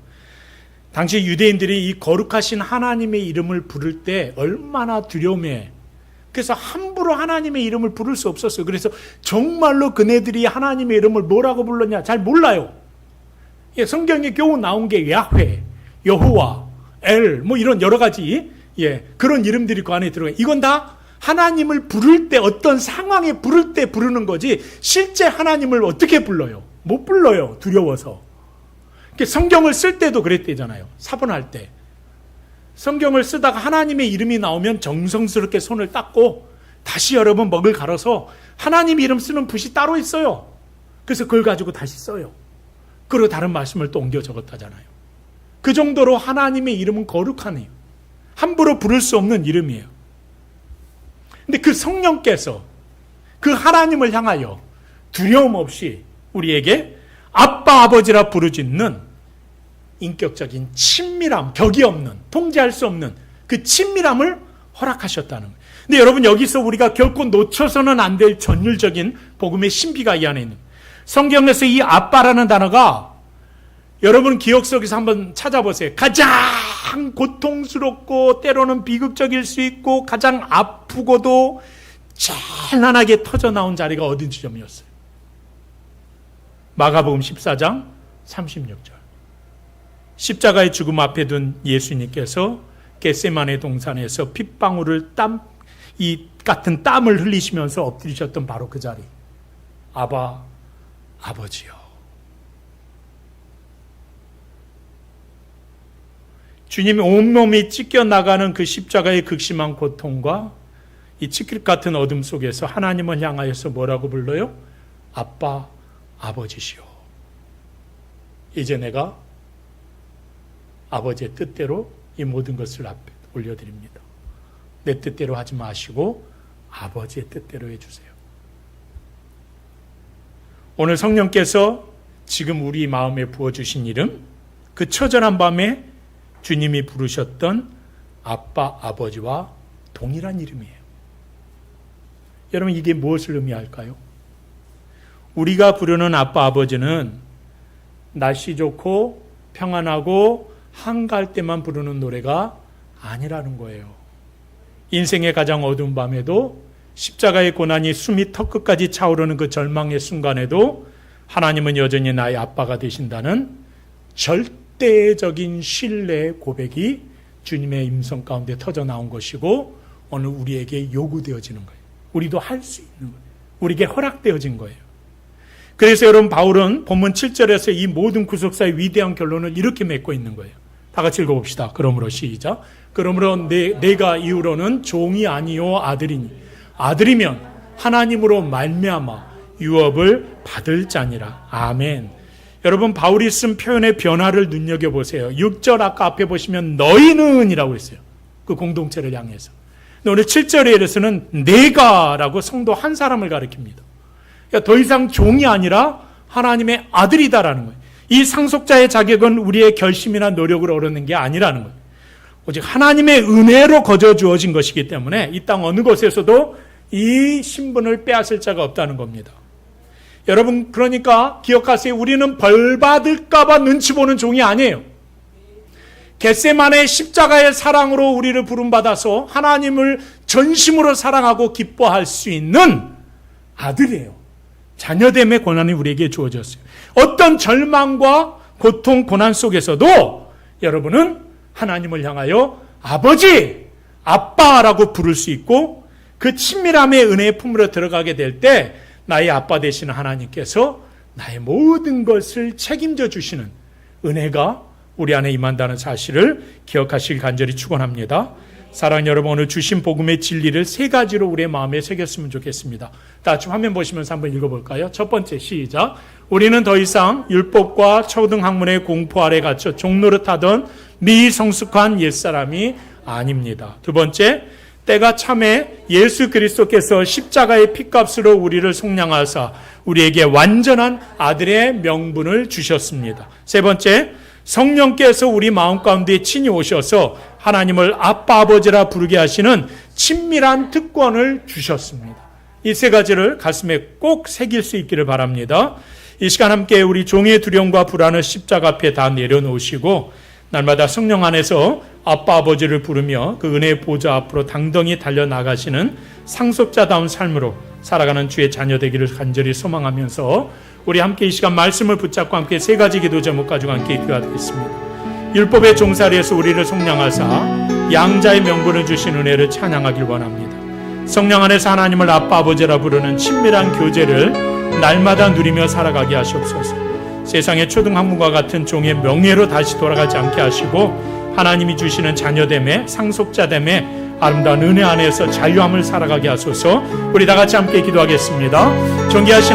당시 유대인들이 이 거룩하신 하나님의 이름을 부를 때 얼마나 두려움에, 그래서 함부로 하나님의 이름을 부를 수 없었어요. 그래서 정말로 그네들이 하나님의 이름을 뭐라고 불렀냐 잘 몰라요. 성경에 겨우 나온 게 야훼, 여호와, 엘, 뭐 이런 여러 가지 그런 이름들이 그 안에 들어가요. 이건 다 하나님을 부를 때, 어떤 상황에 부를 때 부르는 거지 실제 하나님을 어떻게 불러요? 못 불러요. 두려워서. 성경을 쓸 때도 그랬대잖아요. 사본할 때. 성경을 쓰다가 하나님의 이름이 나오면 정성스럽게 손을 닦고 다시 여러분 먹을 갈아서 하나님 이름 쓰는 붓이 따로 있어요. 그래서 그걸 가지고 다시 써요. 그리고 다른 말씀을 또 옮겨 적었다잖아요. 그 정도로 하나님의 이름은 거룩하네요. 함부로 부를 수 없는 이름이에요. 근데 그 성령께서 그 하나님을 향하여 두려움 없이 우리에게 아빠, 아버지라 부르짖는 인격적인 친밀함, 격이 없는, 통제할 수 없는 그 친밀함을 허락하셨다는 거예요. 근데 여러분, 여기서 우리가 결코 놓쳐서는 안 될 전율적인 복음의 신비가 이 안에 있는 거예요. 성경에서 이 아빠라는 단어가 여러분 기억 속에서 한번 찾아보세요. 가장 고통스럽고 때로는 비극적일 수 있고 가장 아프고도 찬란하게 터져나온 자리가 어딘 지점이었어요? 마가복음 14장 36절. 십자가의 죽음 앞에 둔 예수님께서 겟세마네 동산에서 핏방울을 이 같은 땀을 흘리시면서 엎드리셨던 바로 그 자리. 아바, 아버지요. 주님이 온몸이 찢겨나가는 그 십자가의 극심한 고통과 이 찢길 같은 어둠 속에서 하나님을 향하여서 뭐라고 불러요? 아빠, 아버지시오. 이제 내가 아버지의 뜻대로 이 모든 것을 앞에 올려드립니다. 내 뜻대로 하지 마시고 아버지의 뜻대로 해주세요. 오늘 성령께서 지금 우리 마음에 부어주신 이름, 그 처절한 밤에 주님이 부르셨던 아빠, 아버지와 동일한 이름이에요. 여러분, 이게 무엇을 의미할까요? 우리가 부르는 아빠, 아버지는 날씨 좋고 평안하고 한가할 때만 부르는 노래가 아니라는 거예요. 인생의 가장 어두운 밤에도, 십자가의 고난이 숨이 턱끝까지 차오르는 그 절망의 순간에도 하나님은 여전히 나의 아빠가 되신다는 절대적인 신뢰의 고백이 주님의 임성 가운데 터져 나온 것이고 오늘 우리에게 요구되어지는 거예요. 우리도 할 수 있는 거예요. 우리에게 허락되어진 거예요. 그래서 여러분, 바울은 본문 7절에서 이 모든 구속사의 위대한 결론을 이렇게 맺고 있는 거예요. 다 같이 읽어봅시다. 그러므로 시작. 그러므로 내가 이후로는 종이 아니요 아들이니 아들이면 하나님으로 말미암아 유업을 받을 자니라. 아멘. 여러분, 바울이 쓴 표현의 변화를 눈여겨보세요. 6절 아까 앞에 보시면 너희는 이라고 했어요. 그 공동체를 향해서. 오늘 7절에서는 내가라고 성도 한 사람을 가리킵니다. 그러니까 더 이상 종이 아니라 하나님의 아들이다라는 거예요. 이 상속자의 자격은 우리의 결심이나 노력을 얻는 게 아니라는 거예요. 오직 하나님의 은혜로 거저 주어진 것이기 때문에 이 땅 어느 곳에서도 이 신분을 빼앗을 자가 없다는 겁니다. 여러분, 그러니까 기억하세요. 우리는 벌 받을까 봐 눈치 보는 종이 아니에요. 겟세마네 십자가의 사랑으로 우리를 부름받아서 하나님을 전심으로 사랑하고 기뻐할 수 있는 아들이에요. 자녀됨의 권한이 우리에게 주어졌어요. 어떤 절망과 고통, 고난 속에서도 여러분은 하나님을 향하여 아버지, 아빠라고 부를 수 있고 그 친밀함의 은혜의 품으로 들어가게 될 때 나의 아빠 되시는 하나님께서 나의 모든 것을 책임져 주시는 은혜가 우리 안에 임한다는 사실을 기억하시길 간절히 축원합니다. 사랑하는 여러분, 오늘 주신 복음의 진리를 세 가지로 우리의 마음에 새겼으면 좋겠습니다. 다 같이 화면 보시면서 한번 읽어볼까요? 첫 번째, 시작. 우리는 더 이상 율법과 초등학문의 공포 아래 갇혀 종노릇하던 미성숙한 옛사람이 아닙니다. 두 번째, 때가 참에 예수 그리스도께서 십자가의 피값으로 우리를 속량하사 우리에게 완전한 아들의 명분을 주셨습니다. 세 번째, 성령께서 우리 마음 가운데 친히 오셔서 하나님을 아빠 아버지라 부르게 하시는 친밀한 특권을 주셨습니다. 이 세 가지를 가슴에 꼭 새길 수 있기를 바랍니다. 이 시간 함께 우리 종의 두려움과 불안을 십자가 앞에 다 내려놓으시고 날마다 성령 안에서 아빠 아버지를 부르며 그 은혜의 보좌 앞으로 당당히 달려나가시는 상속자다운 삶으로 살아가는 주의 자녀 되기를 간절히 소망하면서 우리 함께 이 시간 말씀을 붙잡고 함께 세 가지 기도 제목 가지고 함께 기도하겠습니다. 율법의 종살이에서 우리를 속량하사 양자의 명분을 주신 은혜를 찬양하길 원합니다. 성령 안에서 하나님을 아빠 아버지라 부르는 친밀한 교제를 날마다 누리며 살아가게 하시옵소서. 세상의 초등학문과 같은 종의 명예로 다시 돌아가지 않게 하시고 하나님이 주시는 자녀됨에 상속자됨에 아름다운 은혜 안에서 자유함을 살아가게 하소서. 우리 다 같이 함께 기도하겠습니다. 존귀하신